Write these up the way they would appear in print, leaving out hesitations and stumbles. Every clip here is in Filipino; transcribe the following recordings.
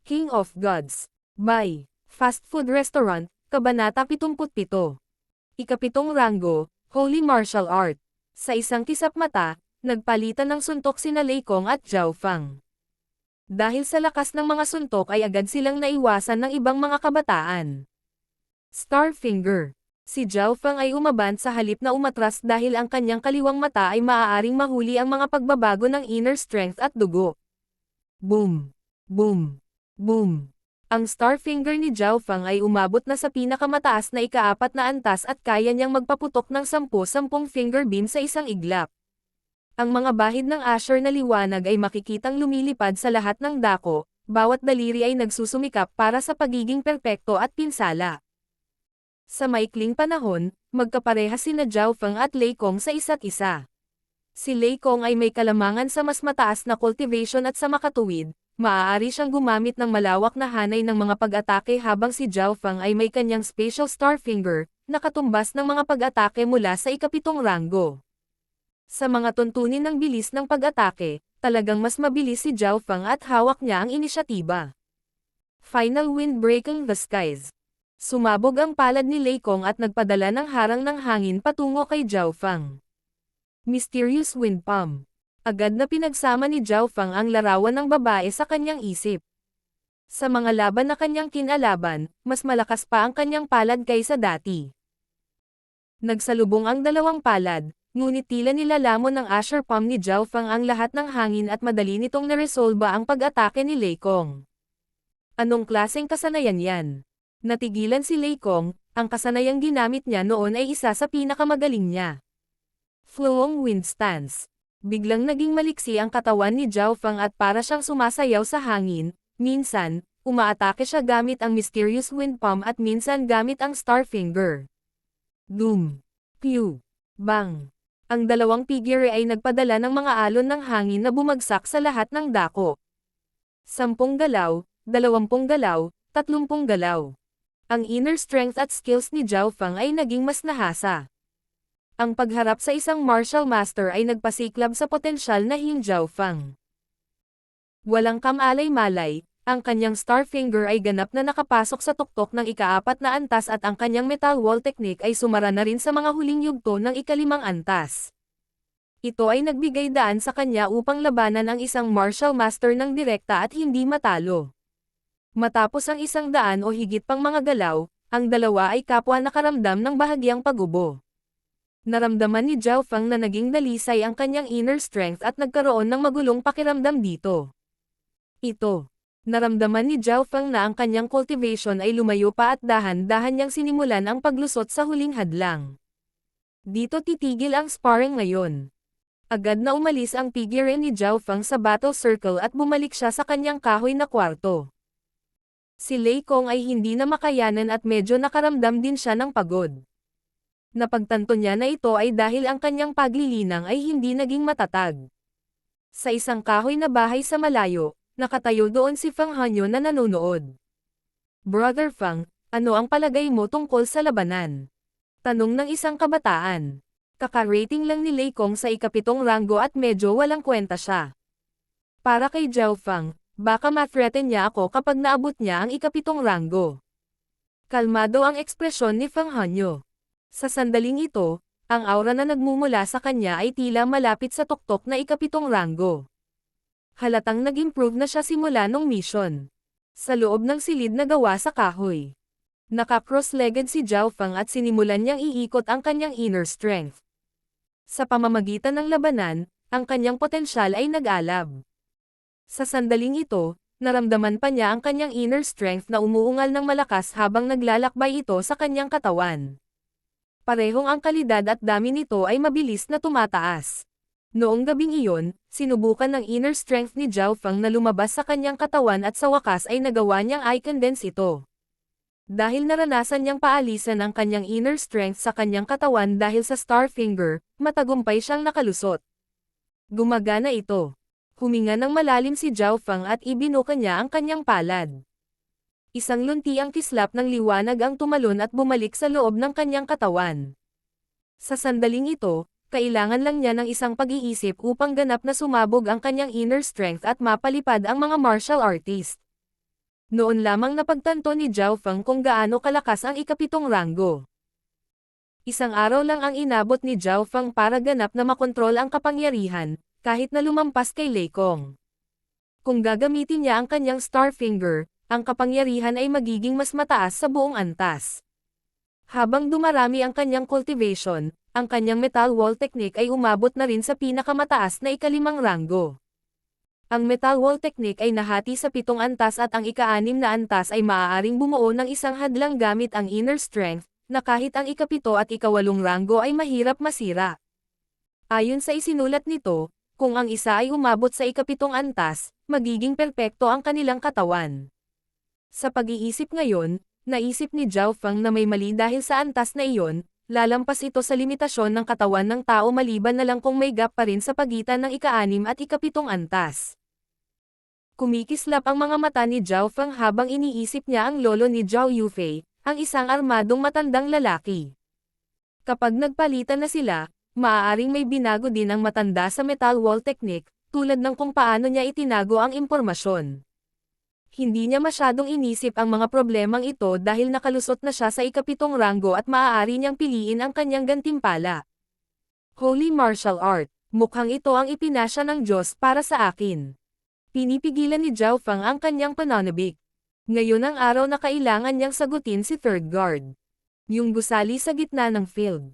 King of Gods. By Fast Food Restaurant, Kabanata 77. Ikapitong Ranggo, Holy Martial Art. Sa isang kisap mata, nagpalitan ng suntok sina Lei Kong at Zhao Fang. Dahil sa lakas ng mga suntok ay agad silang naiwasan ng ibang mga kabataan. Starfinger. Si Zhao Fang ay umabant sa halip na umatras dahil ang kanyang kaliwang mata ay maaaring mahuli ang mga pagbabago ng inner strength at dugo. Boom! Boom! Boom! Ang Starfinger ni Zhao Fang ay umabot na sa pinakamataas na ika-4 na antas at kaya niyang magpaputok ng 10-10 finger beam sa isang iglap. Ang mga bahid ng Asher na liwanag ay makikitang lumilipad sa lahat ng dako, bawat daliri ay nagsusumikap para sa pagiging perpekto at pinsala. Sa maikling panahon, magkaparehas sina Zhao Fang at Lei Kong sa isa't isa. Si Lei Kong ay may kalamangan sa mas mataas na cultivation at sa makatuwid, maaari siyang gumamit ng malawak na hanay ng mga pag-atake habang si Zhao Fang ay may kanyang special Starfinger, na katumbas ng mga pag-atake mula sa ikapitong ranggo. Sa mga tuntunin ng bilis ng pag-atake, talagang mas mabilis si Zhao Fang at hawak niya ang inisyatiba. Final Wind Breaking the Skies. Sumabog ang palad ni Lei Kong at nagpadala ng harang ng hangin patungo kay Zhao Fang. Mysterious Wind Palm. Agad na pinagsama ni Zhao Fang ang larawan ng babae sa kanyang isip. Sa mga laban na kanyang kinalaban, mas malakas pa ang kanyang palad kaysa dati. Nagsalubong ang dalawang palad, ngunit tila nilalamon ng Asher Palm ni Zhao Fang ang lahat ng hangin at madali nitong naresolba ang pag-atake ni Lei Kong. Anong klaseng kasanayan yan? Natigilan si Lei Kong, ang kasanayang ginamit niya noon ay isa sa pinakamagaling niya. Flowing Wind Stance. Biglang naging maliksi ang katawan ni Zhao Fang at para siyang sumasayaw sa hangin, minsan, umaatake siya gamit ang Mysterious Wind Palm at minsan gamit ang Starfinger. Doom. Pew. Bang. Ang dalawang figure ay nagpadala ng mga alon ng hangin na bumagsak sa lahat ng dako. 10 galaw, 20 galaw, 30 galaw. Ang inner strength at skills ni Zhao Fang ay naging mas nahasa. Ang pagharap sa isang martial master ay nagpasiklab sa potensyal na Hin Zhao Fang. Walang kamalay-malay, ang kanyang Starfinger ay ganap na nakapasok sa tuktok ng ika-4 na antas at ang kanyang metal wall technique ay sumara na rin sa mga huling yugto ng ika-5 antas. Ito ay nagbigay daan sa kanya upang labanan ang isang martial master ng direkta at hindi matalo. Matapos ang 100 o higit pang mga galaw, ang dalawa ay kapwa nakaramdam ng bahagyang pagubo. Naramdaman ni Zhao Fang na naging dalisay ang kanyang inner strength at nagkaroon ng magulong pakiramdam dito. Naramdaman ni Zhao Fang na ang kanyang cultivation ay lumayo pa at dahan-dahan niyang sinimulan ang paglusot sa huling hadlang. Dito titigil ang sparring ngayon. Agad na umalis ang figure ni Zhao Fang sa battle circle at bumalik siya sa kanyang kahoy na kwarto. Si Lei Kong ay hindi na makayanan at medyo nakaramdam din siya ng pagod. Napagtanto niya na ito ay dahil ang kanyang paglilinang ay hindi naging matatag. Sa isang kahoy na bahay sa malayo, nakatayo doon si Fang Hanyo na nanonood. Brother Fang, ano ang palagay mo tungkol sa labanan? Tanong ng isang kabataan. Kaka-rating lang ni Lei Kong sa ikapitong ranggo at medyo walang kwenta siya. Para kay Zhao Fang, baka ma-threaten niya ako kapag naabot niya ang ikapitong ranggo. Kalmado ang ekspresyon ni Fang Hanyo. Sa sandaling ito, ang aura na nagmumula sa kanya ay tila malapit sa tuktok na ikapitong ranggo. Halatang nag-improve na siya simula nung mission. Sa loob ng silid na gawa sa kahoy. Naka-cross-legged si Zhao Fang at sinimulan niyang iikot ang kanyang inner strength. Sa pamamagitan ng labanan, ang kanyang potensyal ay nag-alab. Sa sandaling ito, naramdaman pa niya ang kanyang inner strength na umuungal ng malakas habang naglalakbay ito sa kanyang katawan. Parehong ang kalidad at dami nito ay mabilis na tumataas. Noong gabing iyon, sinubukan ng inner strength ni Zhao Fang na lumabas sa kanyang katawan at sa wakas ay nagawa niyang i-condense ito. Dahil naranasan niyang paalisan ang kanyang inner strength sa kanyang katawan dahil sa Starfinger, matagumpay siyang nakalusot. Gumagana ito. Huminga ng malalim si Zhao Fang at ibinuka niya ang kanyang palad. Isang lunti ang kislap ng liwanag ang tumalon at bumalik sa loob ng kanyang katawan. Sa sandaling ito, kailangan lang niya ng isang pag-iisip upang ganap na sumabog ang kanyang inner strength at mapalipad ang mga martial artist. Noon lamang napagtanto ni Zhao Feng kung gaano kalakas ang ikapitong ranggo. Isang araw lang ang inabot ni Zhao Feng para ganap na makontrol ang kapangyarihan, kahit na lumampas kay Lei Kong. Kung gagamitin niya ang kanyang Star Finger, ang kapangyarihan ay magiging mas mataas sa buong antas. Habang dumarami ang kanyang cultivation, ang kanyang metal wall technique ay umabot na rin sa pinakamataas na ikalimang ranggo. Ang metal wall technique ay nahati sa 7 antas at ang ika-6 na antas ay maaaring bumuo ng isang hadlang gamit ang inner strength, na kahit ang ika-7 at ika-8 ranggo ay mahirap masira. Ayon sa isinulat nito, kung ang isa ay umabot sa ika-7 antas, magiging perpekto ang kanilang katawan. Sa pag-iisip ngayon, naisip ni Zhao Feng na may mali dahil sa antas na iyon, lalampas ito sa limitasyon ng katawan ng tao maliban na lang kung may gap pa rin sa pagitan ng ika-6 at ika-7 antas. Kumikislap ang mga mata ni Zhao Feng habang iniisip niya ang lolo ni Zhao Yufei, ang isang armadong matandang lalaki. Kapag nagpalitan na sila, maaaring may binago din ang matanda sa metal wall technique, tulad ng kung paano niya itinago ang impormasyon. Hindi niya masyadong inisip ang mga problemang ito dahil nakalusot na siya sa ika-7 ranggo at maaari niyang piliin ang kanyang gantimpala. Holy Martial Art, mukhang ito ang ipinasya ng Diyos para sa akin. Pinipigilan ni Zhao Feng ang kanyang pananabik. Ngayon ang araw na kailangan niyang sagutin si Third Guard. Yung gusali sa gitna ng field.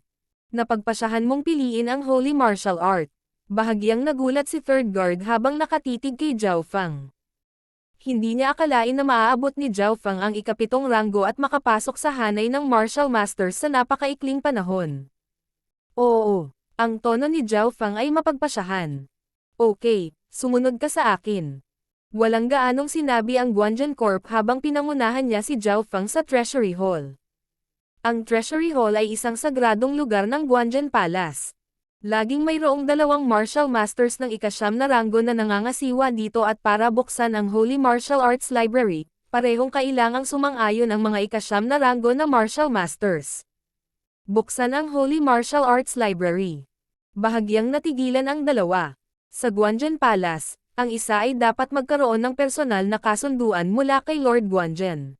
Napagpasyahan mong piliin ang Holy Martial Art. Bahagyang nagulat si Third Guard habang nakatitig kay Zhao Feng. Hindi niya akalain na maaabot ni Zhao Feng ang ika-7 ranggo at makapasok sa hanay ng Martial Masters sa napakaikling panahon. Oo, ang tono ni Zhao Feng ay mapagpasyahan. Okay, sumunod ka sa akin. Walang gaanong sinabi ang Guanzhen Corp habang pinangunahan niya si Zhao Feng sa Treasury Hall. Ang Treasury Hall ay isang sagradong lugar ng Guanzhen Palace. Laging mayroong 2 martial masters ng ika-9 na ranggo na nangangasiwa dito at para buksan ang Holy Martial Arts Library, parehong kailangang sumang-ayon ang mga ika-9 na ranggo na martial masters. Buksan ang Holy Martial Arts Library. Bahagyang natigilan ang dalawa. Sa Guanzhen Palace, ang isa ay dapat magkaroon ng personal na kasunduan mula kay Lord Guanzhen.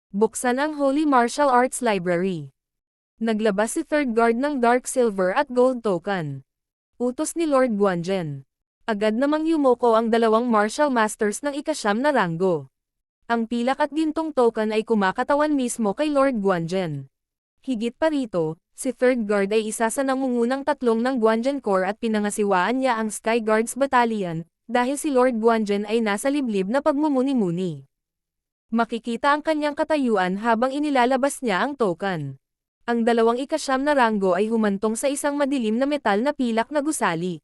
Buksan ang Holy Martial Arts Library. Naglabas si Third Guard ng Dark Silver at Gold Token. Utos ni Lord Guanzhen. Agad namang yumoko ang 2 martial masters ng ika-9 na ranggo. Ang pilak at gintong token ay kumakatawan mismo kay Lord Guanzhen. Higit pa rito, si Third Guard ay isa sa nangungunang 3 ng Guanzhen Corps at pinangasiwaan niya ang Sky Guards Battalion, dahil si Lord Guanzhen ay nasa liblib na pagmumuni-muni. Makikita ang kanyang katayuan habang inilalabas niya ang token. Ang 2 ika-9 na ranggo ay humantong sa isang madilim na metal na pilak na gusali.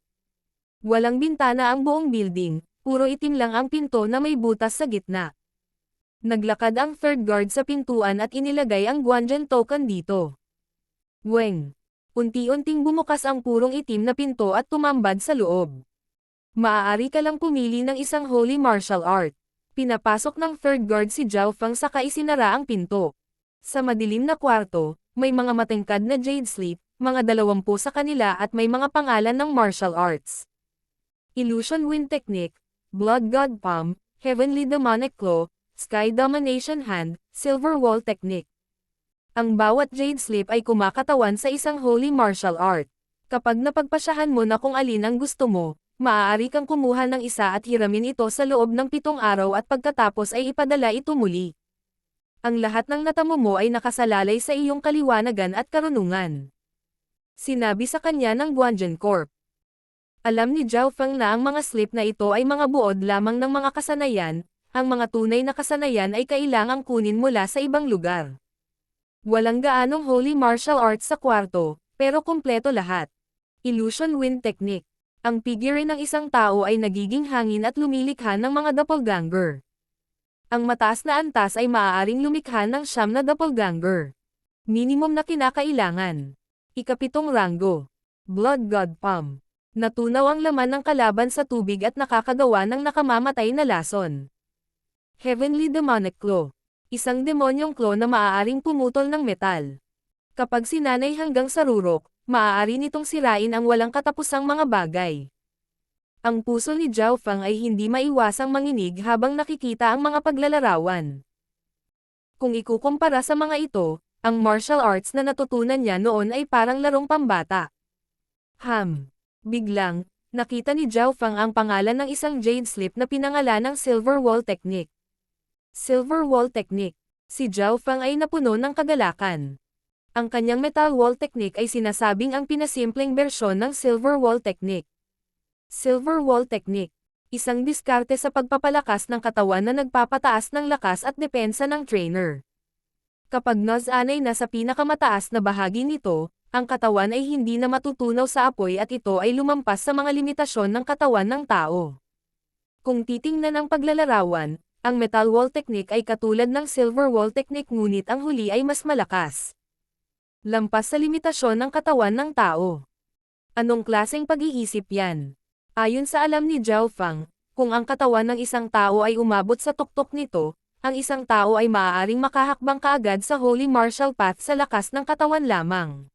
Walang bintana ang buong building, puro itim lang ang pinto na may butas sa gitna. Naglakad ang Third Guard sa pintuan at inilagay ang Guanzhen token dito. Weng! Unti-unting bumukas ang purong itim na pinto at tumambad sa loob. Maaari ka lang pumili ng isang Holy Martial Art. Pinapasok ng Third Guard si Zhao Feng saka isinara ang pinto. Sa madilim na kwarto, may mga matengkad na Jade Sleep, mga 20 sa kanila at may mga pangalan ng martial arts. Illusion Wind Technique, Blood God Palm, Heavenly Demonic Claw, Sky Domination Hand, Silver Wall Technique. Ang bawat Jade Sleep ay kumakatawan sa isang Holy Martial Art. Kapag napagpasyahan mo na kung alin ang gusto mo, maaari kang kumuha ng isa at hiramin ito sa loob ng 7 araw at pagkatapos ay ipadala ito muli. Ang lahat ng natamo mo ay nakasalalay sa iyong kaliwanagan at karunungan. Sinabi sa kanya ng Guanzhen Corp. Alam ni Zhao Feng na ang mga slip na ito ay mga buod lamang ng mga kasanayan, ang mga tunay na kasanayan ay kailangang kunin mula sa ibang lugar. Walang gaanong Holy Martial Arts sa kwarto, pero kumpleto lahat. Illusion Wind Technique. Ang figure ng isang tao ay nagiging hangin at lumilikha ng mga doppelganger. Ang mataas na antas ay maaaring lumikha ng 9 na doppelganger. Minimum na kinakailangan. Ika-7 ranggo. Blood God Palm. Natunaw ang laman ng kalaban sa tubig at nakakagawa ng nakamamatay na lason. Heavenly Demonic Claw. Isang demonyong claw na maaaring pumutol ng metal. Kapag sinanay hanggang sa rurok, maaari nitong sirain ang walang katapusang mga bagay. Ang puso ni Zhao Feng ay hindi maiwasang manginig habang nakikita ang mga paglalarawan. Kung ikukumpara sa mga ito, ang martial arts na natutunan niya noon ay parang larong pambata. Biglang, nakita ni Zhao Feng ang pangalan ng isang jade slip na pinangalan ng Silver Wall Technique. Silver Wall Technique. Si Zhao Feng ay napuno ng kagalakan. Ang kanyang Metal Wall Technique ay sinasabing ang pinasimpleng bersyon ng Silver Wall Technique. Silver Wall Technique. Isang diskarte sa pagpapalakas ng katawan na nagpapataas ng lakas at depensa ng trainer. Kapag nasanay na sa pinakamataas na bahagi nito, ang katawan ay hindi na matutunaw sa apoy at ito ay lumampas sa mga limitasyon ng katawan ng tao. Kung titingnan ang paglalarawan, ang Metal Wall Technique ay katulad ng Silver Wall Technique ngunit ang huli ay mas malakas. Lampas sa limitasyon ng katawan ng tao. Anong klaseng pag-iisip yan? Ayon sa alam ni Zhao Feng, kung ang katawan ng isang tao ay umabot sa tuktok nito, ang isang tao ay maaaring makahakbang kaagad sa Holy Martial Path sa lakas ng katawan lamang.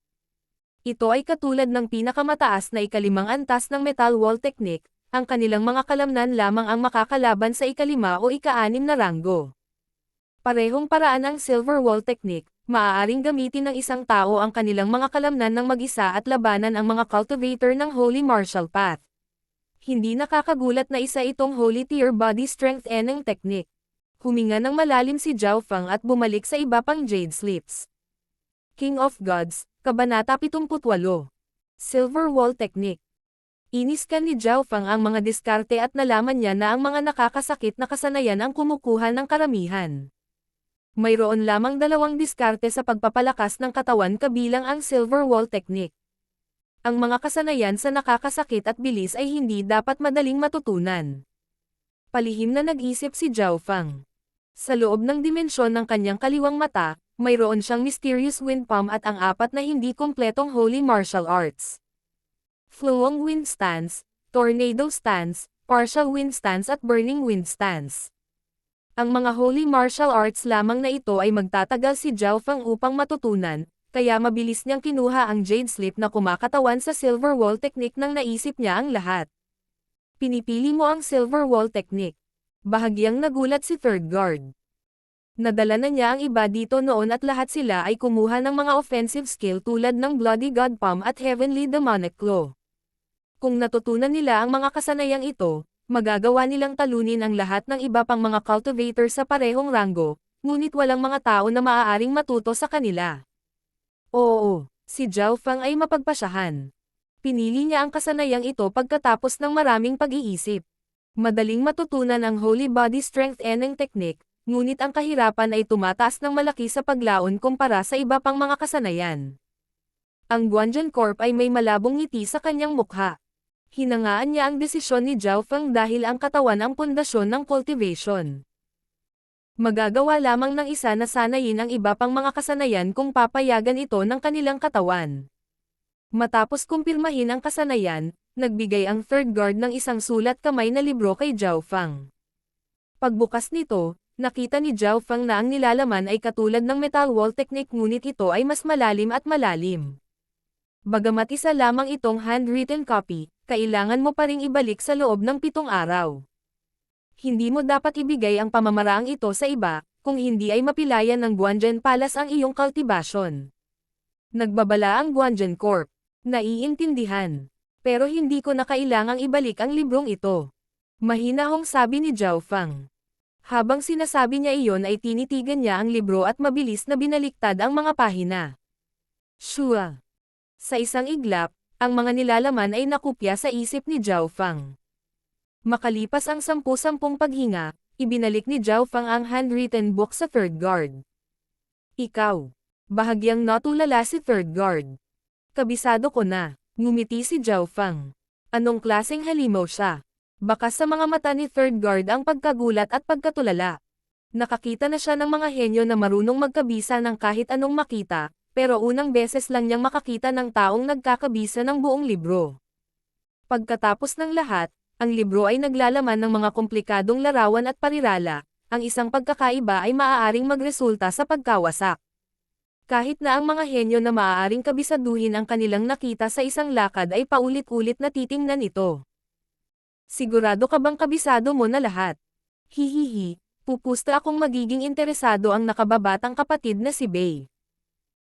Ito ay katulad ng pinakamataas na ikalimang antas ng Metal Wall Technique, ang kanilang mga kalamnan lamang ang makakalaban sa ikalima o ika-6 na ranggo. Parehong paraan ang Silver Wall Technique, maaaring gamitin ng isang tao ang kanilang mga kalamnan ng mag-isa at labanan ang mga cultivator ng Holy Martial Path. Hindi nakakagulat na isa itong Holy Tier Body Strength Eneng Technique. Huminga ng malalim si Zhao Feng at bumalik sa iba pang Jade Slips. King of Gods, Kabanata 78. Silver Wall Technique. Iniskan ni Zhao Feng ang mga diskarte at nalaman niya na ang mga nakakasakit na kasanayan ang kumukuha ng karamihan. Mayroon lamang 2 diskarte sa pagpapalakas ng katawan kabilang ang Silver Wall Technique. Ang mga kasanayan sa nakakasakit at bilis ay hindi dapat madaling matutunan. Palihim na nag-isip si Zhao Feng. Sa loob ng dimensyon ng kanyang kaliwang mata, mayroon siyang Mysterious Wind Palm at ang 4 na hindi kumpletong Holy Martial Arts. Flowing Wind Stance, Tornado Stance, Partial Wind Stance at Burning Wind Stance. Ang mga Holy Martial Arts lamang na ito ay magtatagal si Zhao Feng upang matutunan, kaya mabilis niyang kinuha ang Jade Slip na kumakatawan sa Silver Wall Technique nang naisip niya ang lahat. Pinipili mo ang Silver Wall Technique. Bahagyang nagulat si Third Guard. Nadala na niya ang iba dito noon at lahat sila ay kumuha ng mga offensive skill tulad ng Bloody God Palm at Heavenly Demonic Claw. Kung natutunan nila ang mga kasanayang ito, magagawa nilang talunin ang lahat ng iba pang mga cultivator sa parehong ranggo, ngunit walang mga tao na maaaring matuto sa kanila. Oo, si Zhao Feng ay mapagpasyahan. Pinili niya ang kasanayang ito pagkatapos ng maraming pag-iisip. Madaling matutunan ang Holy Body Strength Eneng Technique, ngunit ang kahirapan ay tumataas ng malaki sa paglaon kumpara sa iba pang mga kasanayan. Ang Guanzhen Corp ay may malabong ngiti sa kanyang mukha. Hinangaan niya ang desisyon ni Zhao Feng dahil ang katawan ang pundasyon ng cultivation. Magagawa lamang ng isa na sanayin ang iba pang mga kasanayan kung papayagan ito ng kanilang katawan. Matapos kumpirmahin ang kasanayan, nagbigay ang Third Guard ng isang sulat kamay na libro kay Zhao Feng. Pagbukas nito, nakita ni Zhao Feng na ang nilalaman ay katulad ng Metal Wall Technique ngunit ito ay mas malalim at malalim. Bagamat isa lamang itong handwritten copy, kailangan mo pa ring ibalik sa loob ng 7 araw. Hindi mo dapat ibigay ang pamamaraang ito sa iba, kung hindi ay mapilayan ng Guanzhen Palace ang iyong kultibasyon. Nagbabala ang Guanzhen Corp. Naiintindihan. Pero hindi ko na kailangang ibalik ang librong ito. Mahinahong sabi ni Zhao Feng. Habang sinasabi niya iyon ay tinitigan niya ang libro at mabilis na binaliktad ang mga pahina. Shua. Sa isang iglap, ang mga nilalaman ay nakupya sa isip ni Zhao Feng. Makalipas ang 10 paghinga, ibinalik ni Zhao Feng ang handwritten book sa Third Guard. Ikaw. Bahagyang natulala si Third Guard. Kabisado ko na, ngumiti si Zhao Feng. Anong klaseng halimaw siya? Baka sa mga mata ni Third Guard ang pagkagulat at pagkatulala. Nakakita na siya ng mga henyo na marunong magkabisa ng kahit anong makita, pero unang beses lang niyang makakita ng taong nagkakabisa ng buong libro. Pagkatapos ng lahat, ang libro ay naglalaman ng mga komplikadong larawan at parirala, ang isang pagkakaiba ay maaaring magresulta sa pagkawasak. Kahit na ang mga henyo na maaaring kabisaduhin ang kanilang nakita sa isang lakad ay paulit-ulit na titingnan ito. Sigurado ka bang kabisado mo na lahat? Hihihi, pupusta akong magiging interesado ang nakababatang kapatid na si Bei.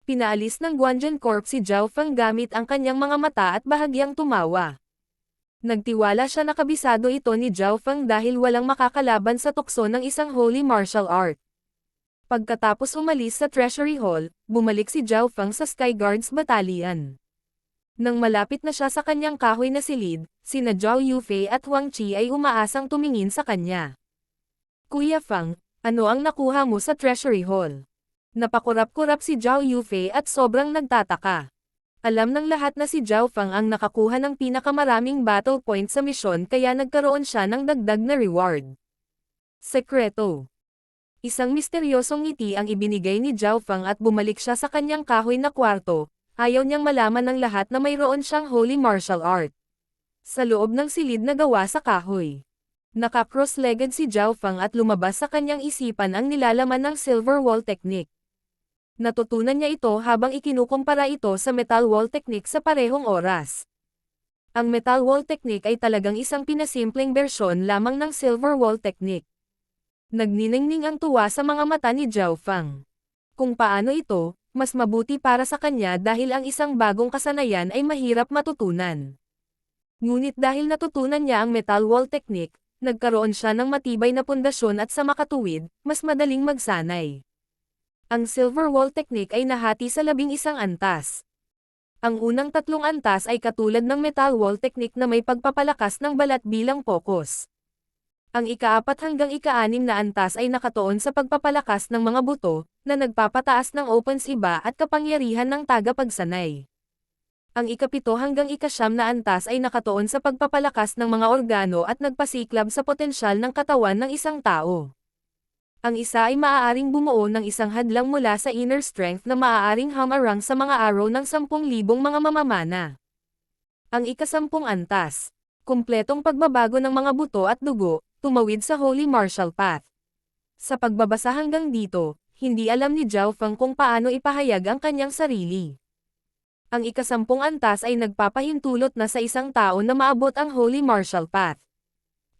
Pinaalis ng Guanjun Corp si Zhao Feng gamit ang kanyang mga mata at bahagyang tumawa. Nagtiwala siya na kabisado ito ni Zhao Feng dahil walang makakalaban sa tukso ng isang holy martial art. Pagkatapos umalis sa Treasury Hall, bumalik si Zhao Feng sa Sky Guards Battalion. Nang malapit na siya sa kanyang kahoy na silid, sina Zhao Yufei at Huang Qi ay umaasang tumingin sa kanya. Kuya Feng, ano ang nakuha mo sa Treasury Hall? Napakurap-kurap si Zhao Yufei at sobrang nagtataka. Alam ng lahat na si Zhao Feng ang nakakuha ng pinakamaraming battle points sa misyon kaya nagkaroon siya ng dagdag na reward. Sekreto. Isang misteryosong ngiti ang ibinigay ni Zhao Feng at bumalik siya sa kanyang kahoy na kwarto. Ayaw niyang malaman ng lahat na mayroon siyang holy martial art. Sa loob ng silid na gawa sa kahoy. Naka-cross-legged si Zhao Feng at lumabas sa kanyang isipan ang nilalaman ng silver wall technique. Natutunan niya ito habang ikinukumpara ito sa metal wall technique sa parehong oras. Ang metal wall technique ay talagang isang pinasimpleng bersyon lamang ng silver wall technique. Nagniningning ang tuwa sa mga mata ni Zhao Feng. Kung paano ito, mas mabuti para sa kanya dahil ang isang bagong kasanayan ay mahirap matutunan. Ngunit dahil natutunan niya ang metal wall technique, nagkaroon siya ng matibay na pundasyon at sa makatuwid, mas madaling magsanay. Ang silver wall technique ay nahati sa 11 antas. Ang unang 3 antas ay katulad ng metal wall technique na may pagpapalakas ng balat bilang focus. Ang ika-4 hanggang ika-6 na antas ay nakatuon sa pagpapalakas ng mga buto, na nagpapataas ng opensiba at kapangyarihan ng tagapagsanay. Ang ika-7 hanggang ika-9 na antas ay nakatuon sa pagpapalakas ng mga organo at nagpasiklab sa potensyal ng katawan ng isang tao. Ang isa ay maaaring bumuo ng isang hadlang mula sa inner strength na maaaring hamarang sa mga araw ng 10,000 mga mamamana. Ang ika-10 antas, kumpletong pagbabago ng mga buto at dugo, tumawid sa Holy Martial Path. Sa pagbabasa hanggang dito, hindi alam ni Zhao Feng kung paano ipahayag ang kanyang sarili. Ang ika-10 antas ay nagpapahintulot na sa isang tao na maabot ang Holy Martial Path.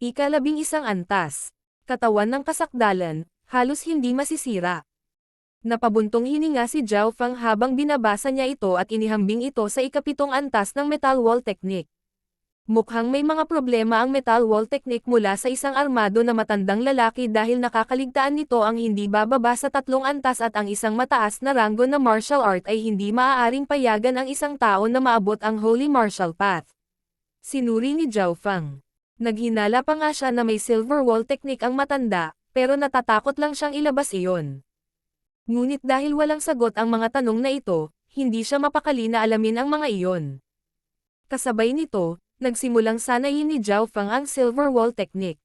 Ika-11 antas, katawan ng kasakdalan, halos hindi masisira. Napabuntong hininga si Zhao Feng habang binabasa niya ito at inihambing ito sa ika-7 antas ng metal wall technique. Mukhang may mga problema ang metal wall technique mula sa isang armado na matandang lalaki dahil nakakaligtaan nito ang hindi bababa sa 3 antas at ang isang mataas na ranggo na martial art ay hindi maaaring payagan ang isang tao na maabot ang Holy Martial Path. Sinuri ni Zhao Feng. Naghinala pa nga siya na may silver wall technique ang matanda, pero natatakot lang siyang ilabas iyon. Ngunit dahil walang sagot ang mga tanong na ito, hindi siya mapakali na alamin ang mga iyon. Kasabay nito, nagsimulang sanayin ni Zhao Feng ang silver wall technique.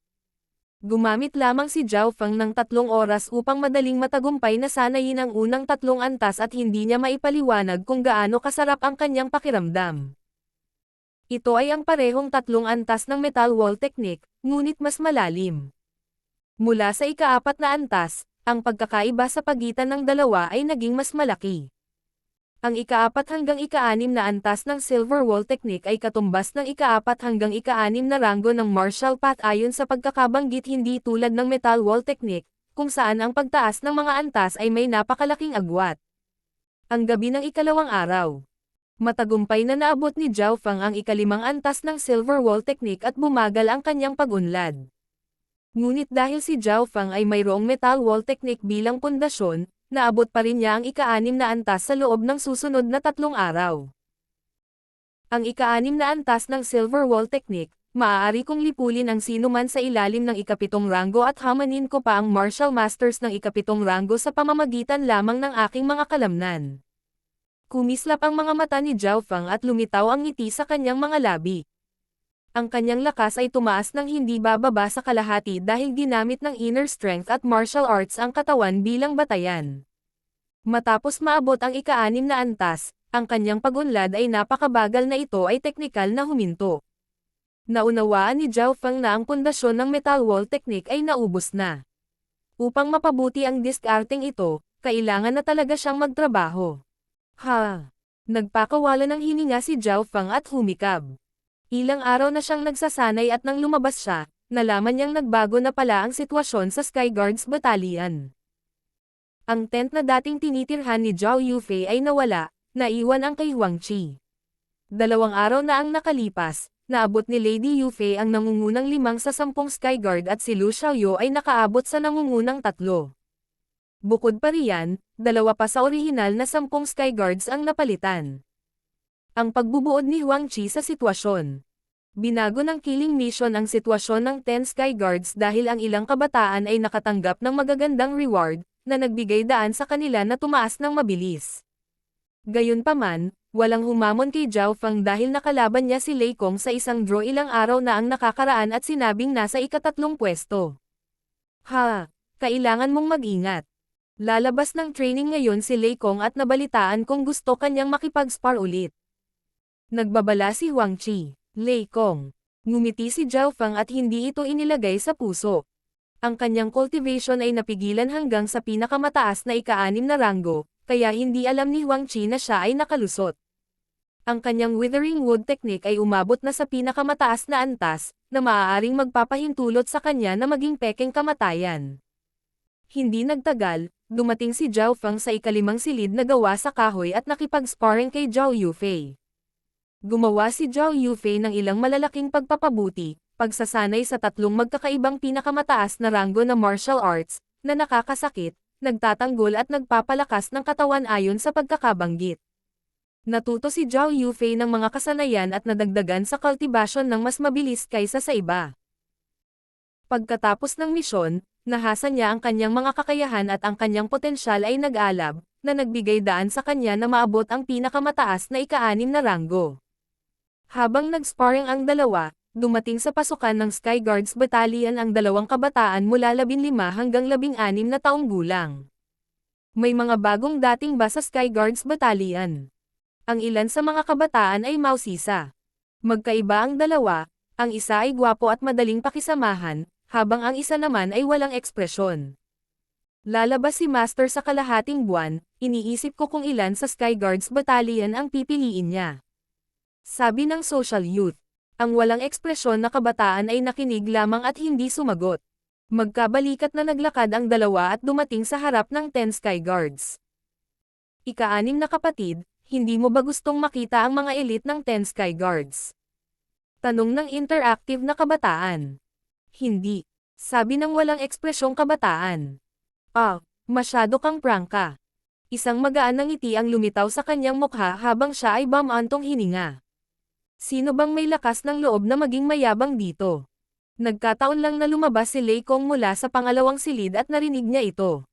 Gumamit lamang si Zhao Feng ng 3 oras upang madaling matagumpay na sanayin ang unang 3 antas at hindi niya maipaliwanag kung gaano kasarap ang kanyang pakiramdam. Ito ay ang parehong 3 antas ng metal wall technique, ngunit mas malalim. Mula sa ika-4 na antas, ang pagkakaiba sa pagitan ng dalawa ay naging mas malaki. Ang ika-4 hanggang ika-6 na antas ng silver wall technique ay katumbas ng ika-4 hanggang ika-6 na ranggo ng martial path ayon sa pagkakabanggit, hindi tulad ng metal wall technique, kung saan ang pagtaas ng mga antas ay may napakalaking agwat. Ang gabi ng ika-2 araw, matagumpay na naabot ni Zhao Feng ang ika-5 antas ng silver wall technique at bumagal ang kanyang pag-unlad. Ngunit dahil si Zhao Feng ay mayroong metal wall technique bilang pundasyon, naabot pa rin niya ang ika-6 na antas sa loob ng susunod na 3 araw. Ang ika-6 na antas ng silver wall technique, maaari kong lipulin ang sinuman sa ilalim ng ika-7 ranggo at hamanin ko pa ang martial masters ng ika-7 ranggo sa pamamagitan lamang ng aking mga kalamnan. Kumislap ang mga mata ni Zhao Feng at lumitaw ang ngiti sa kanyang mga labi. Ang kanyang lakas ay tumaas ng hindi bababa sa kalahati dahil ginamit ng inner strength at martial arts ang katawan bilang batayan. Matapos maabot ang ika-6 na antas, ang kanyang pag-unlad ay napakabagal na ito ay teknikal na huminto. Naunawaan ni Zhao Feng na ang pundasyon ng metal wall technique ay naubos na. Upang mapabuti ang discarding ito, kailangan na talaga siyang magtrabaho. Nagpakawala ng hininga si Zhao Feng at humikab. Ilang araw na siyang nagsasanay at nang lumabas siya, nalaman niyang nagbago na pala ang sitwasyon sa Sky Guards Battalion. Ang tent na dating tinitirhan ni Zhao Yufei ay nawala, naiwan ang kay Huang Qi. 2 araw na ang nakalipas, naabot ni Lady Yufei ang nangungunang 5 sa 10 Skyguard at si Lu Xiaoyu ay nakaabot sa nangungunang 3. Bukod pa riyan, 2 pa sa orihinal na 10 Skyguards ang napalitan. Ang pagbubuod ni Huang Qi sa sitwasyon. Binago ng killing mission ang sitwasyon ng 10 Skyguards dahil ang ilang kabataan ay nakatanggap ng magagandang reward, na nagbigay daan sa kanila na tumaas ng mabilis. Gayunpaman, walang humamon kay Zhao Feng dahil nakalaban niya si Lei Kong sa isang draw ilang araw na ang nakakaraan at sinabing nasa ika-3 pwesto. Kailangan mong mag-ingat. Lalabas ng training ngayon si Lei Kong at nabalitaan kung gusto kanyang makipag-spar ulit. Nagbabala si Huang Qi. Lei Kong. Ngumiti si Zhao Feng at hindi ito inilagay sa puso. Ang kanyang cultivation ay napigilan hanggang sa pinakamataas na ika-6 na ranggo, kaya hindi alam ni Huang Qi na siya ay nakalusot. Ang kanyang Withering Wood technique ay umabot na sa pinakamataas na antas, na maaaring magpapahintulot sa kanya na maging pekeng kamatayan. Hindi nagtagal, dumating si Zhao Feng sa ika-5 silid na gawa sa kahoy at nakipag-sparring kay Zhao Yufei. Gumawa si Zhao Yufei ng ilang malalaking pagpapabuti, pagsasanay sa 3 magkakaibang pinakamataas na ranggo na martial arts, na nakakasakit, nagtatanggol at nagpapalakas ng katawan ayon sa pagkakabanggit. Natuto si Zhao Yufei ng mga kasanayan at nadagdagan sa cultivation ng mas mabilis kaysa sa iba. Pagkatapos ng misyon, nahasa niya ang kanyang mga kakayahan at ang kanyang potensyal ay nag-alab, na nagbigay daan sa kanya na maabot ang pinakamataas na ika-6 na ranggo. Habang nag-sparring ang dalawa, dumating sa pasukan ng Sky Guards Battalion ang 2 kabataan mula 15 hanggang 16 na taong gulang. May mga bagong dating ba sa Sky Guards Battalion? Ang ilan sa mga kabataan ay mausisa. Magkaiba ang dalawa, ang isa ay gwapo at madaling pakisamahan, habang ang isa naman ay walang ekspresyon. Lalabas si Master sa kalahating buwan, iniisip ko kung ilan sa Sky Guards Battalion ang pipiliin niya. Sabi ng social youth. Ang walang ekspresyon na kabataan ay nakinig lamang at hindi sumagot. Magkabalikat na naglakad ang dalawa at dumating sa harap ng 10 Sky Guards. Ika-6 na kapatid, hindi mo ba gustong makita ang mga elite ng 10 Sky Guards? Tanong ng interactive na kabataan. Hindi. Sabi ng walang ekspresyong kabataan. Masyado kang prangka. Isang magaan na ngiti ang lumitaw sa kanyang mukha habang siya ay bumantong hininga. Sino bang may lakas ng loob na maging mayabang dito? Nagkataon lang na lumabas si Lei Kong mula sa pangalawang silid at narinig niya ito.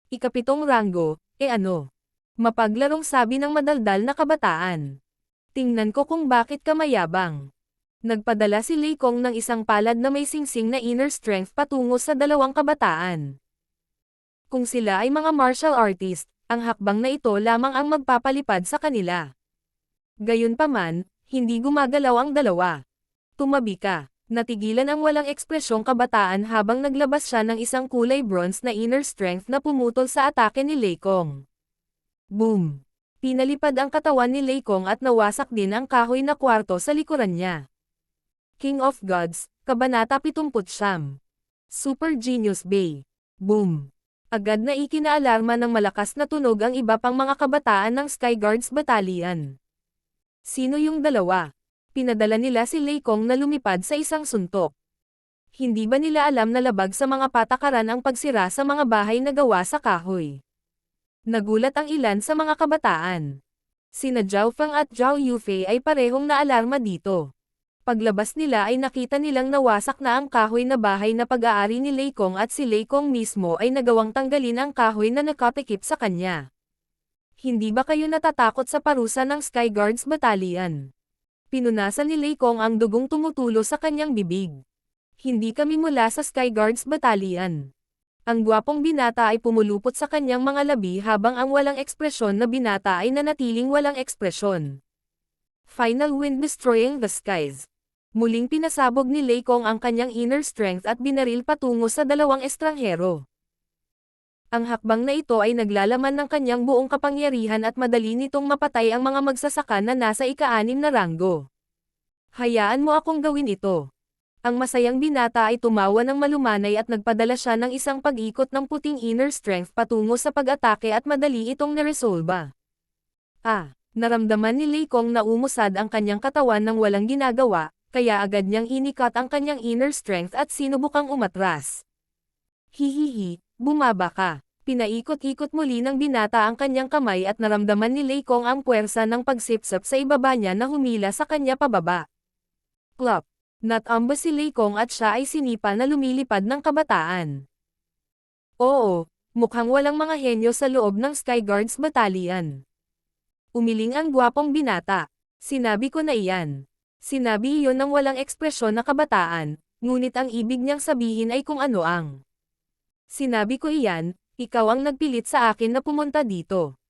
Ika-7 ranggo, ano? Mapaglarong sabi ng madaldal na kabataan. Tingnan ko kung bakit ka mayabang. Nagpadala si Lei Kong ng isang palad na may singsing na inner strength patungo sa 2 kabataan. Kung sila ay mga martial artist, ang hakbang na ito lamang ang magpapalipad sa kanila. Gayunpaman, hindi gumagalaw ang dalawa. Tumabi ka. Natigilan ang walang ekspresyong kabataan habang naglabas siya ng isang kulay bronze na inner strength na pumutol sa atake ni Lei Kong. Boom! Pinalipad ang katawan ni Lei Kong at nawasak din ang kahoy na kwarto sa likuran niya. King of Gods, Kabanata 79. Super Genius Bay. Boom! Agad na ikinaalarma ng malakas na tunog ang iba pang mga kabataan ng Sky Guards Battalion. Sino yung dalawa? Pinadala nila si Lei Kong na lumipad sa isang suntok. Hindi ba nila alam na labag sa mga patakaran ang pagsira sa mga bahay na gawa sa kahoy? Nagulat ang ilan sa mga kabataan. Sina Zhao Feng at Zhao Yufei ay parehong naalarma dito. Paglabas nila ay nakita nilang nawasak na ang kahoy na bahay na pag-aari ni Lei Kong at si Lei Kong mismo ay nagawang tanggalin ang kahoy na nakatikip sa kanya. Hindi ba kayo natatakot sa parusa ng Sky Guards Battalion? Pinunasan ni Lei Kong ang dugong tumutulo sa kanyang bibig. Hindi kami mula sa Sky Guards Battalion. Ang gwapong binata ay pumulupot sa kanyang mga labi habang ang walang ekspresyon na binata ay nanatiling walang ekspresyon. Final wind destroying the skies. Muling pinasabog ni Lei Kong ang kanyang inner strength at binaril patungo sa 2 estranghero. Ang hakbang na ito ay naglalaman ng kanyang buong kapangyarihan at madali nitong mapatay ang mga magsasaka na nasa ika-6 na ranggo. Hayaan mo akong gawin ito. Ang masayang binata ay tumawa ng malumanay at nagpadala siya ng isang pag-ikot ng puting inner strength patungo sa pag-atake at madali itong naresolba. Naramdaman ni Lei Kong na umusad ang kanyang katawan nang walang ginagawa, kaya agad niyang inikat ang kanyang inner strength at sinubukang umatras. Hihihi, bumaba ka. Pinaikot-ikot muli ng binata ang kanyang kamay at naramdaman ni Lei Kong ang puwersa ng pagsipsip sa ibaba niya na humila sa kanya pababa. Plop! Natamba si Lei Kong at siya ay sinipa na lumilipad ng kabataan. Oo, mukhang walang mga henyo sa loob ng Sky Guards Battalion. Umiling ang gwapong binata. Sinabi ko na iyan. Sinabi iyon ng walang ekspresyon na kabataan, ngunit ang ibig niyang sabihin ay kung ano ang. Sinabi ko iyan, ikaw ang nagpilit sa akin na pumunta dito.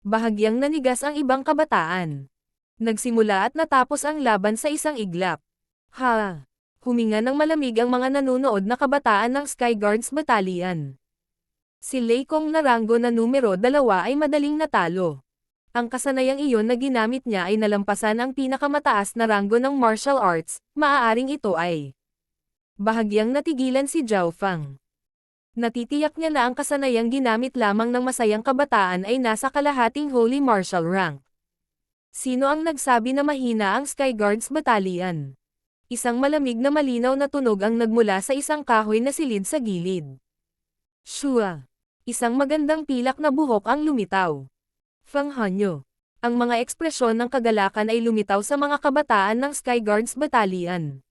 Bahagyang nanigas ang ibang kabataan. Nagsimula at natapos ang laban sa isang iglap. Huminga ng malamig ang mga nanunood na kabataan ng Sky Guards Battalion. Si Lei Kong na ranggo na numero 2 ay madaling natalo. Ang kasanayang iyon na ginamit niya ay nalampasan ang pinakamataas na ranggo ng martial arts, maaaring ito ay. Bahagyang natigilan si Zhao Fang. Natitiyak niya na ang kasanayang ginamit lamang ng masayang kabataan ay nasa kalahating holy martial rank. Sino ang nagsabi na mahina ang Sky Guards Battalion? Isang malamig na malinaw na tunog ang nagmula sa isang kahoy na silid sa gilid. Shua! Isang magandang pilak na buhok ang lumitaw. Fang Hanyo. Ang mga ekspresyon ng kagalakan ay lumitaw sa mga kabataan ng Sky Guards Battalion.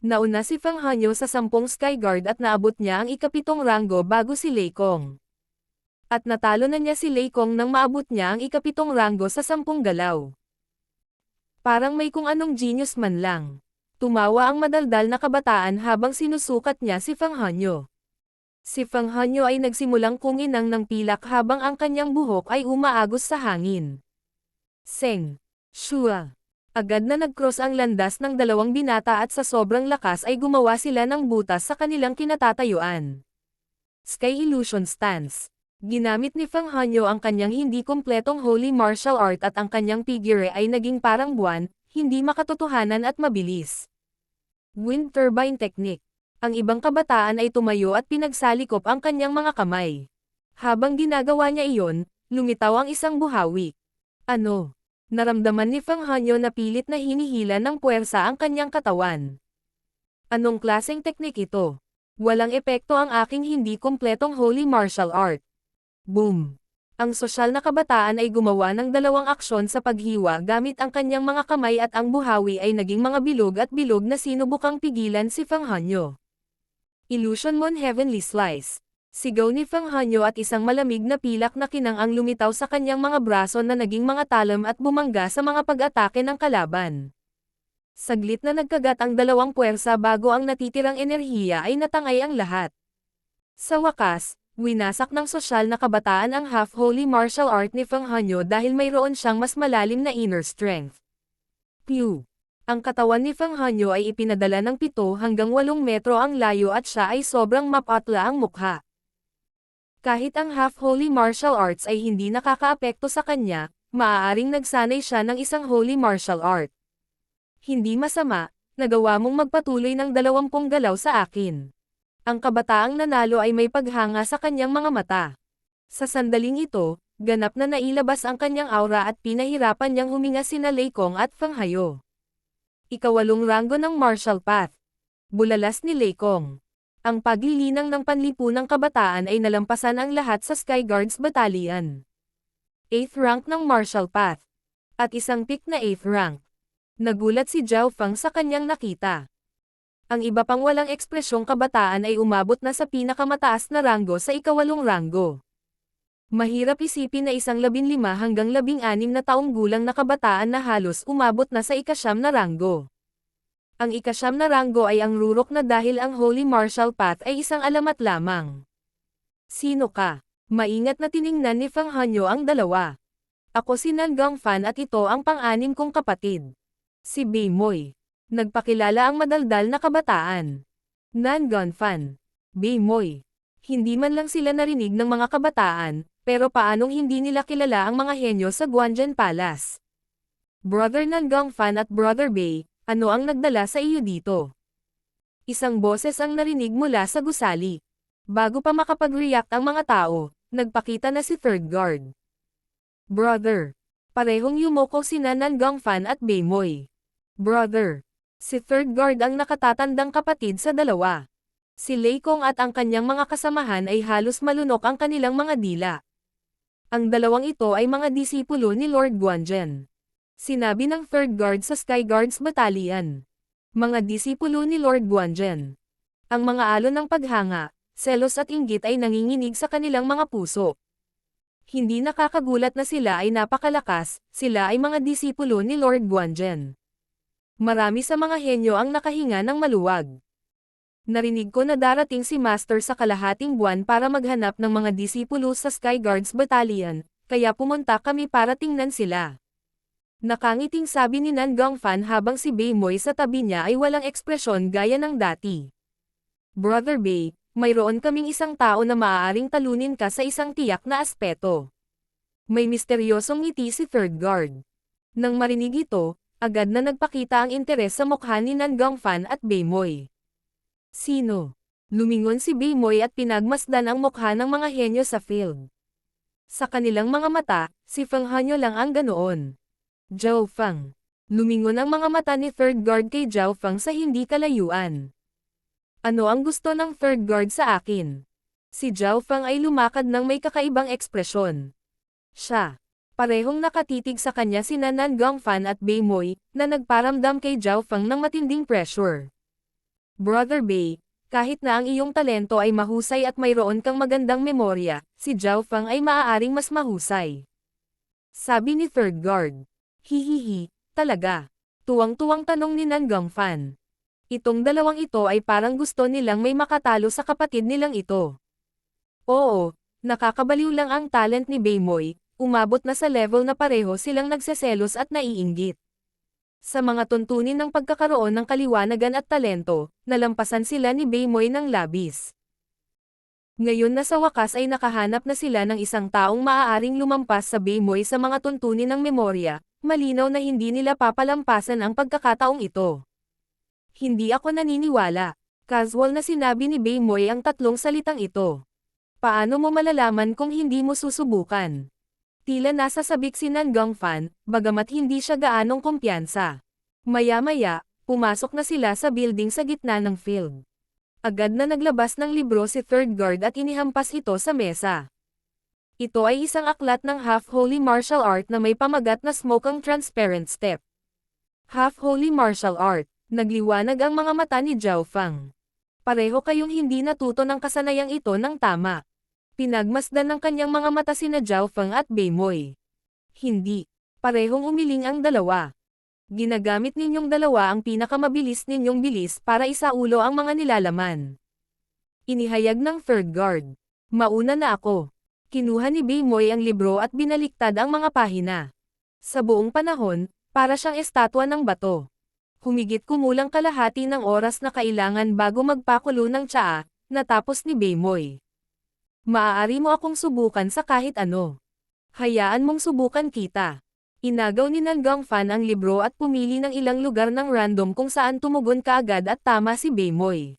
Nauna si Fang Hanyo sa 10 Sky Guard at naabot niya ang ika-7 ranggo bago si Lei Kong. At natalo na niya si Lei Kong nang maabot niya ang ika-7 ranggo sa 10 galaw. Parang may kung anong genius man lang. Tumawa ang madaldal na kabataan habang sinusukat niya si Fang Hanyo. Si Fang Hanyo ay nagsimulang kuminang ng pilak habang ang kanyang buhok ay umaagos sa hangin. Seng! Shua! Agad na nag-cross ang landas ng dalawang binata at sa sobrang lakas ay gumawa sila ng butas sa kanilang kinatatayuan. Sky Illusion Stance. Ginamit ni Fang Hanyo ang kanyang hindi kumpletong holy martial art at ang kanyang figure ay naging parang buwan, hindi makatotohanan at mabilis. Wind Turbine Technique. Ang ibang kabataan ay tumayo at pinagsalikop ang kanyang mga kamay. Habang ginagawa niya iyon, lumitaw ang isang buhawi. Naramdaman ni Fang Hanyo na pilit na hinihila ng puwersa ang kanyang katawan. Anong klaseng teknik ito? Walang epekto ang aking hindi kumpletong holy martial art. Boom! Ang sosyal na kabataan ay gumawa ng dalawang aksyon sa paghiwa gamit ang kanyang mga kamay at ang buhawi ay naging mga bilog at bilog na sinubukang pigilan si Fang Hanyo. Illusion Mon Heavenly Slice. Sigaw ni Fang Hanyo at isang malamig na pilak na kinang ang lumitaw sa kanyang mga braso na naging mga talam at bumangga sa mga pag-atake ng kalaban. Saglit na nagkagat ang dalawang puwersa bago ang natitirang enerhiya ay natangay ang lahat. Sa wakas, winasak ng sosyal na kabataan ang half-holy martial art ni Fang Hanyo dahil mayroon siyang mas malalim na inner strength. Pew! Ang katawan ni Fang Hanyo ay ipinadala ng 7 hanggang 8 metro ang layo at siya ay sobrang mapatla ang mukha. Kahit ang half-holy martial arts ay hindi nakakaapekto sa kanya, maaaring nagsanay siya ng isang holy martial art. Hindi masama, nagawa mong magpatuloy ng 20 galaw sa akin. Ang kabataang nanalo ay may paghanga sa kanyang mga mata. Sa sandaling ito, ganap na nailabas ang kanyang aura at pinahirapan niyang huminga sina Lei Kong at Fang Hanyo. Ika-8 ranggo ng martial path. Bulalas ni Lei Kong. Ang paglilinang ng panlipunang kabataan ay nalampasan ang lahat sa Sky Guards Battalion. 8th rank ng martial path. At isang pick na 8th rank. Nagulat si Zhao Fang sa kanyang nakita. Ang iba pang walang ekspresyong kabataan ay umabot na sa pinakamataas na ranggo sa ika-8 ranggo. Mahirap isipin na isang 15 hanggang 16 na taong gulang na kabataan na halos umabot na sa ika-9 na ranggo. Ang ika-9 na ranggo ay ang rurok na dahil ang Holy Martial Path ay isang alamat lamang. Sino ka? Maingat na tiningnan ni Fang Hanyo ang dalawa. Ako si Nan Gongfan at ito ang pang-anim kong kapatid. Si Beimoy. Nagpakilala ang madaldal na kabataan. Nan Gongfan. Beimoy. Hindi man lang sila narinig ng mga kabataan, pero paanong hindi nila kilala ang mga henyo sa Guanzhen Palace? Brother Nan Gongfan at Brother Bei, Ano ang nagdala sa iyo dito? Isang boses ang narinig mula sa gusali. Bago pa makapag-react ang mga tao, nagpakita na si third guard. Brother. Parehong yumoko sina Nangongfan at Beimoy. Brother. Si third guard ang nakatatandang kapatid sa dalawa. Si Lei Kong at ang kanyang mga kasamahan ay halos malunok ang kanilang mga dila. Ang dalawang ito ay mga disipulo ni Lord Guanzhen. Sinabi ng third guard sa Sky Guards Battalion. Mga disipulo ni Lord Guanzhen. Ang mga alon ng paghanga, selos at inggit ay nanginginig sa kanilang mga puso. Hindi nakakagulat na sila ay napakalakas, sila ay mga disipulo ni Lord Guanzhen. Marami sa mga henyo ang nakahinga ng maluwag. Narinig ko na darating si Master sa kalahating buwan para maghanap ng mga disipulo sa Sky Guards Battalion, kaya pumunta kami para tingnan sila. Nakangiting sabi ni Nangongfan habang si Beimoy sa tabi niya ay walang ekspresyon gaya ng dati. Brother Bei, mayroon kaming isang tao na maaaring talunin ka sa isang tiyak na aspeto. May misteryosong ngiti si third guard. Nang marinig ito, agad na nagpakita ang interes sa mukha ni Nangongfan at Beimoy. Sino? Lumingon si Beimoy at pinagmasdan ang mukha ng mga henyo sa field. Sa kanilang mga mata, si Feng Hanyo lang ang ganoon. Zhao Feng. Lumingon ang mga mata ni third guard kay Zhao Feng sa hindi kalayuan. Ano ang gusto ng third guard sa akin? Si Zhao Feng ay lumakad ng may kakaibang ekspresyon. Siya. Parehong nakatitig sa kanya sina Nangongfan at Beimoy, na nagparamdam kay Zhao Feng ng matinding pressure. Brother Bei, kahit na ang iyong talento ay mahusay at mayroon kang magandang memorya, si Zhao Feng ay maaaring mas mahusay. Sabi ni third guard. Hihihi, talaga. Tuwang-tuwang tanong ni Nangongfan. Itong dalawang ito ay parang gusto nilang may makatalo sa kapatid nilang ito. Oo, nakakabaliw lang ang talent ni Beimoy, umabot na sa level na pareho silang nagseselos at naiinggit. Sa mga tuntunin ng pagkakaroon ng kaliwanagan at talento, nalampasan sila ni Beimoy ng labis. Ngayon na sa wakas ay nakahanap na sila ng isang taong maaaring lumampas sa Beimoy sa mga tuntunin ng memorya, malinaw na hindi nila papalampasan ang pagkakataong ito. Hindi ako naniniwala. Casual na sinabi ni Beimoy ang tatlong salitang ito. Paano mo malalaman kung hindi mo susubukan? Tila nasa sabik si Nangongfan, bagamat hindi siya gaanong kumpiyansa. Maya-maya, pumasok na sila sa building sa gitna ng field. Agad na naglabas ng libro si third guard at inihampas ito sa mesa. Ito ay isang aklat ng half-holy martial art na may pamagat na Smokang Transparent Step. Half-holy martial art, nagliwanag ang mga mata ni Zhao Feng. Pareho kayong hindi natuto ng kasanayang ito ng tama. Pinagmasdan ng kanyang mga mata sina Zhao Feng at Beimoy. Hindi. Parehong umiling ang dalawa. Ginagamit ninyong dalawa ang pinakamabilis ninyong bilis para isaulo ang mga nilalaman. Inihayag ng third guard. Mauna na ako. Kinuha ni Beimoy ang libro at binaliktad ang mga pahina. Sa buong panahon, para siyang estatwa ng bato. Humigit kumulang kalahati ng oras na kailangan bago magpakulo ng tsaa, natapos ni Beimoy. Maaari mo akong subukan sa kahit ano. Hayaan mong subukan kita. Inagaw ni Nangongfan ang libro at pumili ng ilang lugar ng random kung saan tumugon kaagad at tama si Beimoy.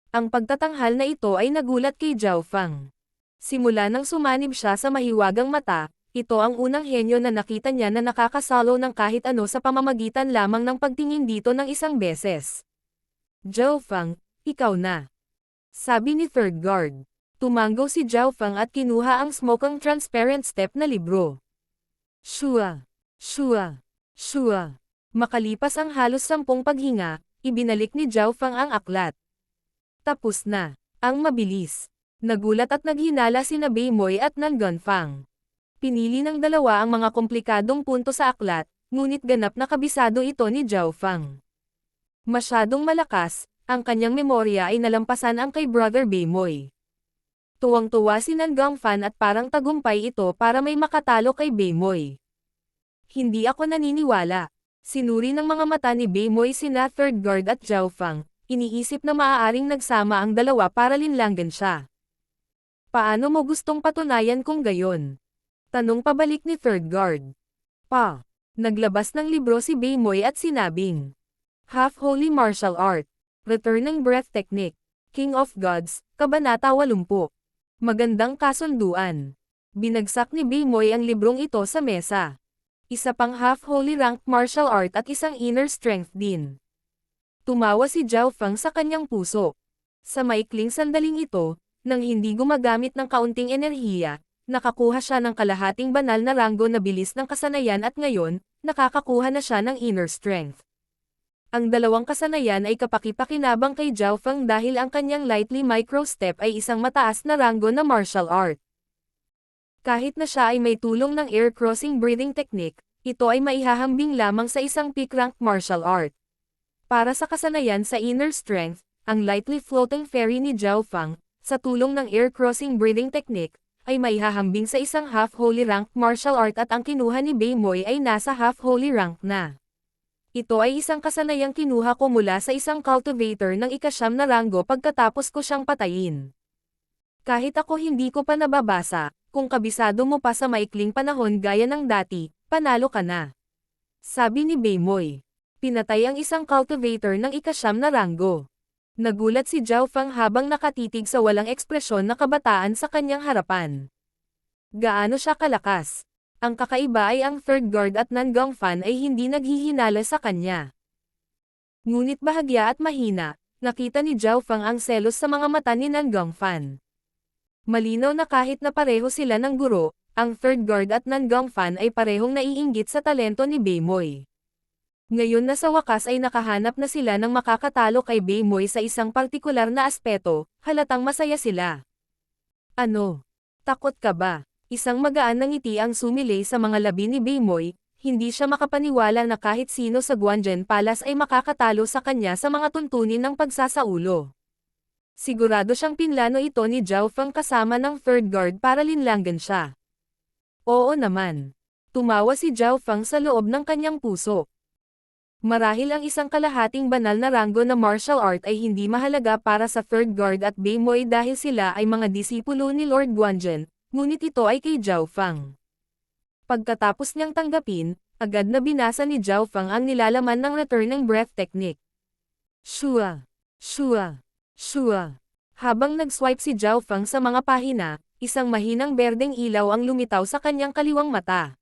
Ang pagtatanghal na ito ay nagulat kay Zhao Feng. Simula nang sumanib siya sa mahiwagang mata, ito ang unang henyo na nakita niya na nakakasalo ng kahit ano sa pamamagitan lamang ng pagtingin dito ng isang beses. Zhao Feng, ikaw na. Sabi ni third guard. Tumango si Zhao Feng at kinuha ang Smokang Transparent Step na libro. Shua, shua, shua. Makalipas ang halos 10 paghinga, ibinalik ni Zhao Feng ang aklat. Tapos na. Ang mabilis. Nagulat at naghinala sina Beimoy at Nangongfan. Pinili ng dalawa ang mga komplikadong punto sa aklat, ngunit ganap na kabisado ito ni Zhao Feng. Masyadong malakas, ang kanyang memorya ay nalampasan ang kay Brother Beimoy. Tuwang-tuwa si Nangongfan at parang tagumpay ito para may makatalo kay Beimoy. Hindi ako naniniwala. Sinuri ng mga mata ni Beimoy sina third guard at Zhao Feng, iniisip na maaaring nagsama ang dalawa para linlanggan siya. Paano mo gustong patunayan kung gayon? Tanong pabalik ni third guard. Naglabas ng libro si Beimoy at sinabing. Half-Holy Martial Art. Returning Breath Technique. King of Gods, Kabanata 80. Magandang kasunduan. Binagsak ni Bimoy ang librong ito sa mesa. Isa pang half-holy ranked martial art at isang inner strength din. Tumawa si Zhao Feng sa kanyang puso. Sa maikling sandaling ito, nang hindi gumagamit ng kaunting enerhiya, nakakuha siya ng kalahating banal na ranggo na bilis ng kasanayan at ngayon, nakakakuha na siya ng inner strength. Ang dalawang kasanayan ay kapaki-pakinabang kay Zhao Feng dahil ang kanyang lightly micro-step ay isang mataas na ranggo na martial art. Kahit na siya ay may tulong ng air-crossing breathing technique, ito ay maihahambing lamang sa isang peak-ranked martial art. Para sa kasanayan sa inner strength, ang lightly floating fairy ni Zhao Feng, sa tulong ng air-crossing breathing technique, ay maihahambing sa isang half-holy ranked martial art at ang kinuha ni Bimoy ay nasa half-holy rank na. Ito ay isang kasanayang kinuha ko mula sa isang cultivator ng ika-9 na ranggo pagkatapos ko siyang patayin. Kahit ako hindi ko pa nababasa, kung kabisado mo pa sa maikling panahon gaya ng dati, panalo ka na. Sabi ni Bimoy. Pinatay ang isang cultivator ng ika-9 na ranggo. Nagulat si Zhao Feng habang nakatitig sa walang ekspresyon na kabataan sa kanyang harapan. Gaano siya kalakas? Ang kakaiba ay ang third guard at Nangong Fan ay hindi naghihinala sa kanya. Ngunit bahagya at mahina, nakita ni Zhao Feng ang selos sa mga mata ni Nangong Fan. Malinaw na kahit na pareho sila ng guro, ang third guard at Nangong Fan ay parehong naiinggit sa talento ni Bimoy. Ngayon na sa wakas ay nakahanap na sila ng makakatalo kay Bimoy sa isang partikular na aspeto, halatang masaya sila. Ano? Takot ka ba? Isang magaan na ngiti ang sumilay sa mga labi ni Bimoy, hindi siya makapaniwala na kahit sino sa Guanzhen Palace ay makakatalo sa kanya sa mga tuntunin ng pagsasaulo. Sigurado siyang pinlano ito ni Zhao Feng kasama ng third guard para linlangan siya. Oo naman. Tumawa si Zhao Feng sa loob ng kanyang puso. Marahil ang isang kalahating banal na ranggo na martial art ay hindi mahalaga para sa third guard at Bimoy dahil sila ay mga disipulo ni Lord Guanzhen. Ngunit ito ay kay Zhao Feng. Pagkatapos niyang tanggapin, agad na binasa ni Zhao Feng ang nilalaman ng returning breath technique. Shua, shua, shua. Habang nag-swipe si Zhao Feng sa mga pahina, isang mahinang berdeng ilaw ang lumitaw sa kanyang kaliwang mata.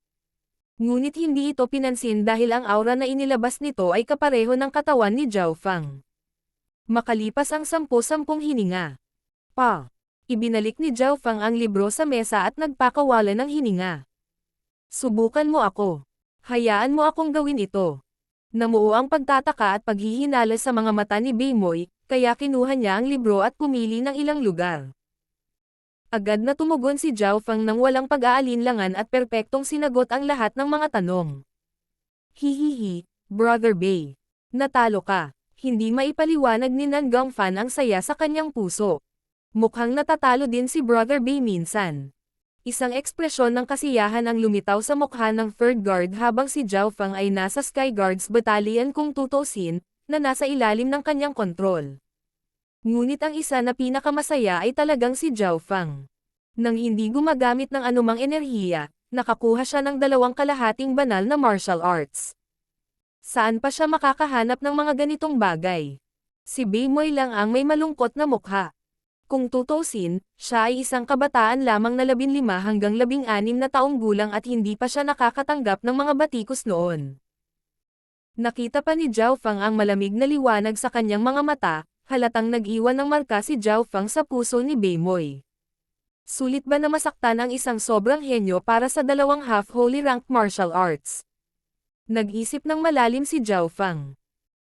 Ngunit hindi ito pinansin dahil ang aura na inilabas nito ay kapareho ng katawan ni Zhao Feng. Makalipas ang 10-10 hininga. Ibinalik ni Zhao Feng ang libro sa mesa at nagpakawala ng hininga. Subukan mo ako. Hayaan mo akong gawin ito. Namuo ang pagtataka at paghihinala sa mga mata ni Bimoy, kaya kinuha niya ang libro at pumili ng ilang lugar. Agad na tumugon si Zhao Feng nang walang pag-aalinlangan at perpektong sinagot ang lahat ng mga tanong. Hihihi, Brother Bei. Natalo ka. Hindi maipaliwanag ni Nangong Fan ang saya sa kanyang puso. Mukhang natatalo din si Brother Bei minsan. Isang ekspresyon ng kasiyahan ang lumitaw sa mukha ng third guard habang si Zhao Feng ay nasa Sky Guards Battalion kung tutusin, na nasa ilalim ng kanyang kontrol. Ngunit ang isa na pinakamasaya ay talagang si Zhao Feng. Nang hindi gumagamit ng anumang enerhiya, nakakuha siya ng 2 kalahating banal na martial arts. Saan pa siya makakahanap ng mga ganitong bagay? Si Bimoy lang ang may malungkot na mukha. Kung tutusin, siya ay isang kabataan lamang na 15 hanggang 16 na taong gulang at hindi pa siya nakakatanggap ng mga batikos noon. Nakita pa ni Zhao Feng ang malamig na liwanag sa kanyang mga mata, halatang nag-iwan ng marka si Zhao Feng sa puso ni Bimoy. Sulit ba na masaktan ang isang sobrang henyo para sa 2 half-holy ranked martial arts? Nag-isip ng malalim si Zhao Feng.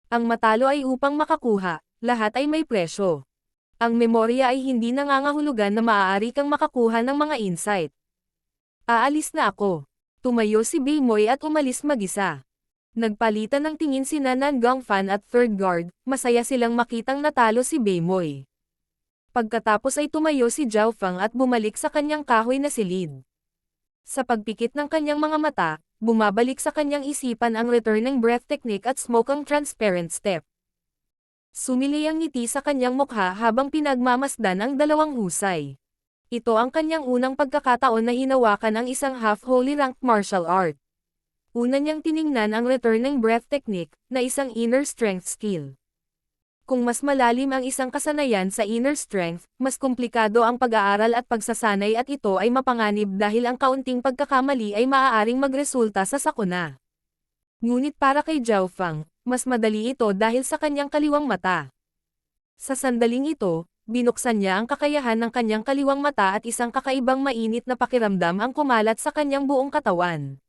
Ang matalo ay upang makakuha, lahat ay may presyo. Ang memorya ay hindi nangangahulugan na maaari kang makakuha ng mga insight. Aalis na ako. Tumayo si Bimoy at umalis mag-isa. Nagpalitan ng tingin sina Nangong Fan at third guard, masaya silang makitang natalo si Bimoy. Pagkatapos ay tumayo si Zhao Feng at bumalik sa kanyang kahoy na silid. Sa pagpikit ng kanyang mga mata, bumabalik sa kanyang isipan ang returning breath technique at smoke ang transparent step. Sumilay ang ngiti sa kanyang mukha habang pinagmamasdan ang 2 husay. Ito ang kanyang unang pagkakataon na hinawakan ang isang half-holy ranked martial art. Una niyang tiningnan ang returning breath technique, na isang inner strength skill. Kung mas malalim ang isang kasanayan sa inner strength, mas komplikado ang pag-aaral at pagsasanay at ito ay mapanganib dahil ang kaunting pagkakamali ay maaaring magresulta sa sakuna. Ngunit para kay Zhao Fang, mas madali ito dahil sa kanyang kaliwang mata. Sa sandaling ito, binuksan niya ang kakayahan ng kanyang kaliwang mata at isang kakaibang mainit na pakiramdam ang kumalat sa kanyang buong katawan.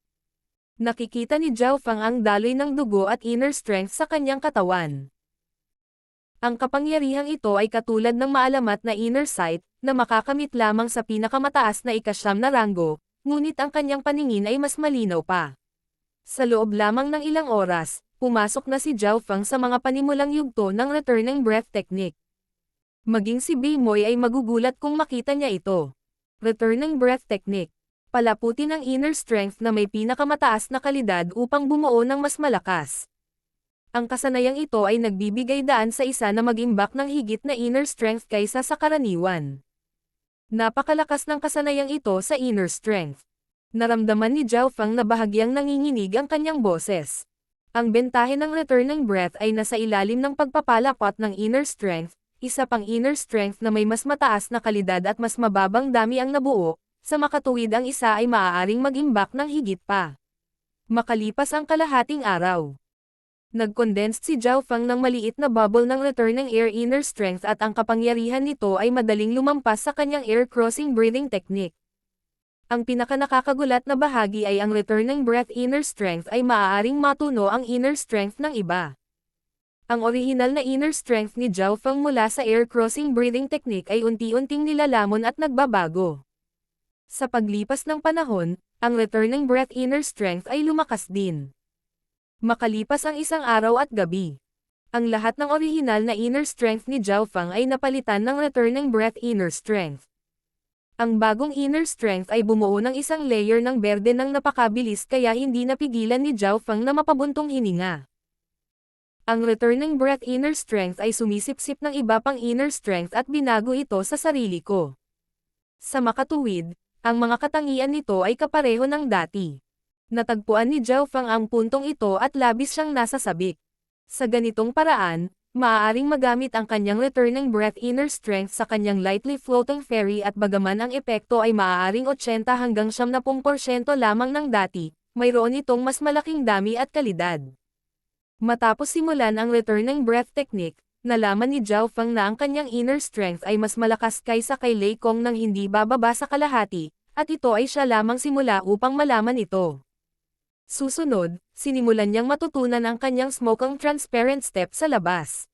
Nakikita ni Zhao Fang ang daloy ng dugo at inner strength sa kanyang katawan. Ang kapangyarihang ito ay katulad ng maalamat na inner sight, na makakamit lamang sa pinakamataas na ikasyam na ranggo, ngunit ang kanyang paningin ay mas malinaw pa. Sa loob lamang ng ilang oras, pumasok na si Zhao Fang sa mga panimulang yugto ng returning breath technique. Maging si Bimoy ay magugulat kung makita niya ito. Returning breath technique. Palaputin ang inner strength na may pinakamataas na kalidad upang bumuo ng mas malakas. Ang kasanayang ito ay nagbibigay daan sa isa na mag-imbak ng higit na inner strength kaysa sa karaniwan. Napakalakas ng kasanayang ito sa inner strength. Naramdaman ni Zhao Fang na bahagyang nanginginig ang kanyang boses. Ang bentahe ng returning breath ay nasa ilalim ng pagpapalapat ng inner strength, isa pang inner strength na may mas mataas na kalidad at mas mababang dami ang nabuo. Sa makatuwid ang isa ay maaaring mag-imbak ng higit pa. Makalipas ang kalahating araw. Nag-condensed si Zhao Fang ng maliit na bubble ng returning air inner strength at ang kapangyarihan nito ay madaling lumampas sa kanyang air crossing breathing technique. Ang pinakanakakagulat na bahagi ay ang returning breath inner strength ay maaaring matuno ang inner strength ng iba. Ang orihinal na inner strength ni Zhao Fang mula sa air crossing breathing technique ay unti-unting nilalamon at nagbabago. Sa paglipas ng panahon, ang returning breath inner strength ay lumakas din. Makalipas ang isang araw at gabi, ang lahat ng orihinal na inner strength ni Zhao Fang ay napalitan ng returning breath inner strength. Ang bagong inner strength ay bumuo ng isang layer ng berde ng napakabilis kaya hindi napigilan ni Zhao Fang na mapabuntong hininga. Ang returning breath inner strength ay sumisipsip ng iba pang inner strength at binago ito sa sarili ko. Sa makatuwid, ang mga katangian nito ay kapareho ng dati. Natagpuan ni Zhao Fang ang puntong ito at labis siyang nasasabik. Sa ganitong paraan, maaaring magamit ang kanyang returning breath inner strength sa kanyang lightly floating fairy at bagaman ang epekto ay maaaring 80 hanggang 70% lamang ng dati, mayroon itong mas malaking dami at kalidad. Matapos simulan ang returning breath technique, nalaman ni Zhao Fang na ang kanyang inner strength ay mas malakas kaysa kay Lei Kong nang hindi bababa sa kalahati, at ito ay siya lamang simula upang malaman ito. Susunod, sinimulan niyang matutunan ang kanyang smokang transparent step sa labas.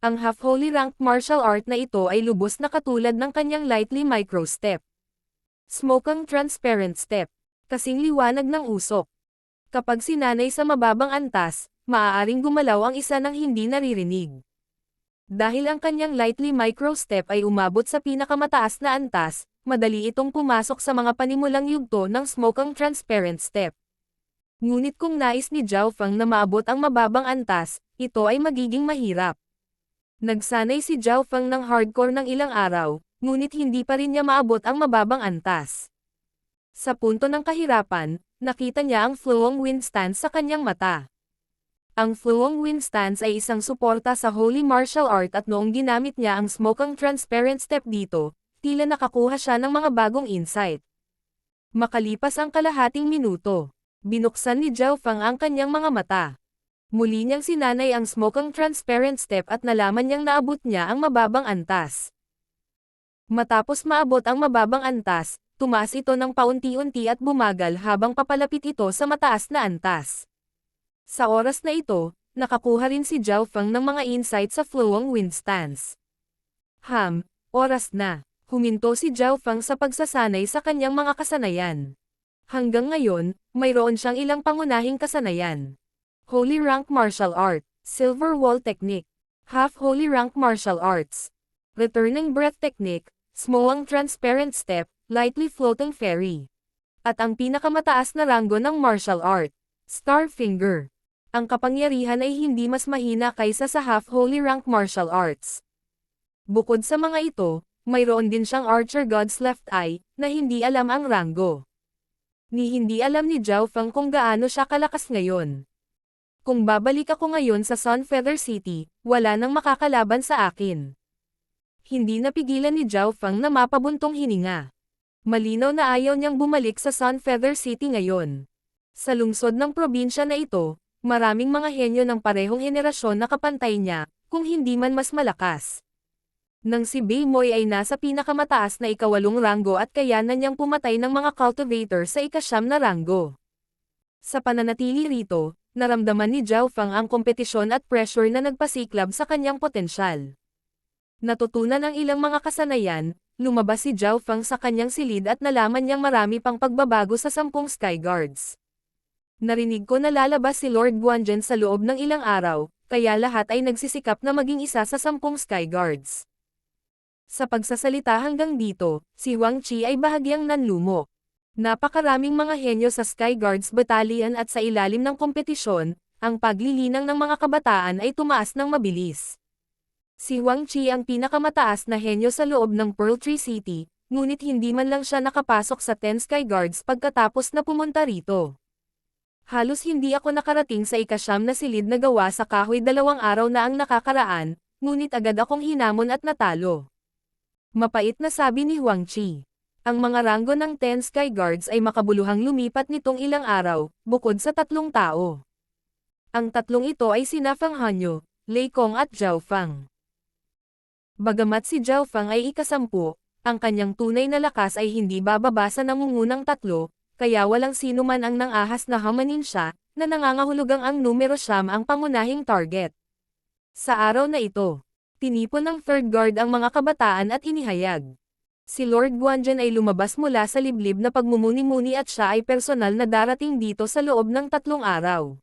Ang half-holy ranked martial art na ito ay lubos na katulad ng kanyang lightly micro step. Smokang transparent step, kasing liwanag ng usok. Kapag sinanay sa mababang antas, maaaring gumalaw ang isa ng hindi naririnig. Dahil ang kanyang lightly micro step ay umabot sa pinakamataas na antas, madali itong pumasok sa mga panimulang yugto ng smokang transparent step. Ngunit kung nais ni Zhao Fang na maabot ang mababang antas, ito ay magiging mahirap. Nagsanay si Zhao Fang ng hardcore ng ilang araw, ngunit hindi pa rin niya maabot ang mababang antas. Sa punto ng kahirapan, nakita niya ang flowing wind stance sa kanyang mata. Ang flowing wind stance ay isang suporta sa holy martial art at noong ginamit niya ang smokang transparent step dito, tila nakakuha siya ng mga bagong insight. Makalipas ang kalahating minuto, binuksan ni Zhao Fang ang kanyang mga mata. Muli niyang sinanay ang smokang transparent step at nalaman niyang naabot niya ang mababang antas. Matapos maabot ang mababang antas, tumaas ito ng paunti-unti at bumagal habang papalapit ito sa mataas na antas. Sa oras na ito, nakakuha rin si Zhao Fang ng mga insight sa flowing wind stance. Oras na. Huminto si Zhao Fang sa pagsasanay sa kanyang mga kasanayan. Hanggang ngayon, mayroon siyang ilang pangunahing kasanayan. Holy Rank Martial Art, Silver Wall Technique, Half Holy Rank Martial Arts, Returning Breath Technique, Smokang Transparent Step, Lightly Floating Fairy. At ang pinakamataas na ranggo ng martial art, Star Finger. Ang kapangyarihan ay hindi mas mahina kaysa sa half-holy rank martial arts. Bukod sa mga ito, mayroon din siyang Archer God's Left Eye, na hindi alam ang ranggo. Ni hindi alam ni Zhao Feng kung gaano siya kalakas ngayon. Kung babalik ako ngayon sa Sunfeather City, wala nang makakalaban sa akin. Hindi napigilan ni Zhao Feng na mapabuntong hininga. Malinaw na ayaw niyang bumalik sa Sunfeather City ngayon. Sa lungsod ng probinsya na ito, maraming mga henyo ng parehong henerasyon na kapantay niya, kung hindi man mas malakas. Nang si Beimoy ay nasa pinakamataas na ika-8 ranggo at kayanan niyang pumatay ng mga cultivator sa ika-9 na ranggo. Sa pananatili rito, naramdaman ni Zhao Feng ang kompetisyon at pressure na nagpasiklab sa kanyang potensyal. Natutunan ang ilang mga kasanayan, lumabas si Zhao Feng sa kanyang silid at nalaman niyang marami pang pagbabago sa 10 Sky Guards. Narinig ko na lalabas si Lord Guanzhen sa loob ng ilang araw, kaya lahat ay nagsisikap na maging isa sa 10 Sky Guards. Sa pagsasalita hanggang dito, si Huang Qi ay bahagyang nanlumo. Napakaraming mga henyo sa Sky Guards Battalion at sa ilalim ng kompetisyon, ang paglilinang ng mga kabataan ay tumaas ng mabilis. Si Huang Qi ang pinakamataas na henyo sa loob ng Pearl Tree City, ngunit hindi man lang siya nakapasok sa 10 Sky Guards pagkatapos na pumunta rito. Halos hindi ako nakarating sa ika-9 na silid na gawa sa kahoy 2 araw na ang nakakaraan, ngunit agad akong hinamon at natalo. Mapait na sabi ni Huang Qi. Ang mga ranggo ng 10 Sky Guards ay makabuluhang lumipat nitong ilang araw, bukod sa 3 tao. Ang 3 ito ay sina Feng Hanyu, Lei Kong at Zhao Feng. Bagamat si Zhao Feng ay ika-10, ang kanyang tunay na lakas ay hindi bababa sa nangungunang 3, kaya walang sino man ang nangahas na hamanin siya, na nangangahulugang ang numero 9 ang pangunahing target. Sa araw na ito, tinipon ng Third Guard ang mga kabataan at inihayag. Si Lord Guanzhen ay lumabas mula sa liblib na pagmumuni-muni at siya ay personal na darating dito sa loob ng 3 araw.